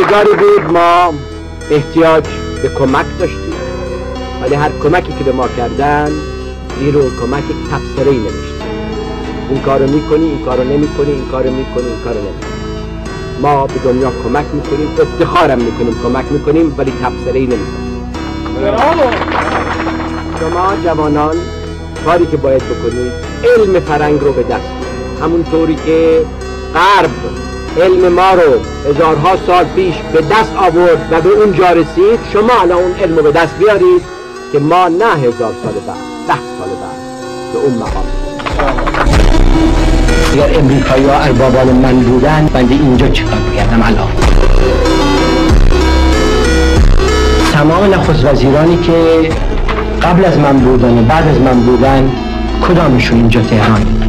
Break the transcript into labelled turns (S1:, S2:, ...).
S1: روزگاری بود ما احتیاج به کمک داشتیم، ولی هر کمکی که به ما کردن زیر اون کمک یک تبصره‌ای نوشتن. این کارو میکنی، این کارو نمیکنی، این کارو میکنی، این کارو نمیکنی. ما به دنیا کمک میکنیم، افتخارم میکنیم کمک میکنیم، ولی تبصره‌ای نمیکنیم. شما جوانان کاری که باید بکنید علم فرنگ رو به دست بیارید، همونطوری که غرب علم ما رو هزارها سال پیش به دست آورد و به اونجا رسید. شما الان اون علم رو به دست بیارید که ما نه 1000 سال بعد، 10 سال بعد به اون مقام. اگر امریکایی ها اربابان من بودن، بنده اینجا چیکار میکردم الان؟ تمام نخست وزیرانی که قبل از من بودن و بعد از من بودن، کدامشون اینجا تهران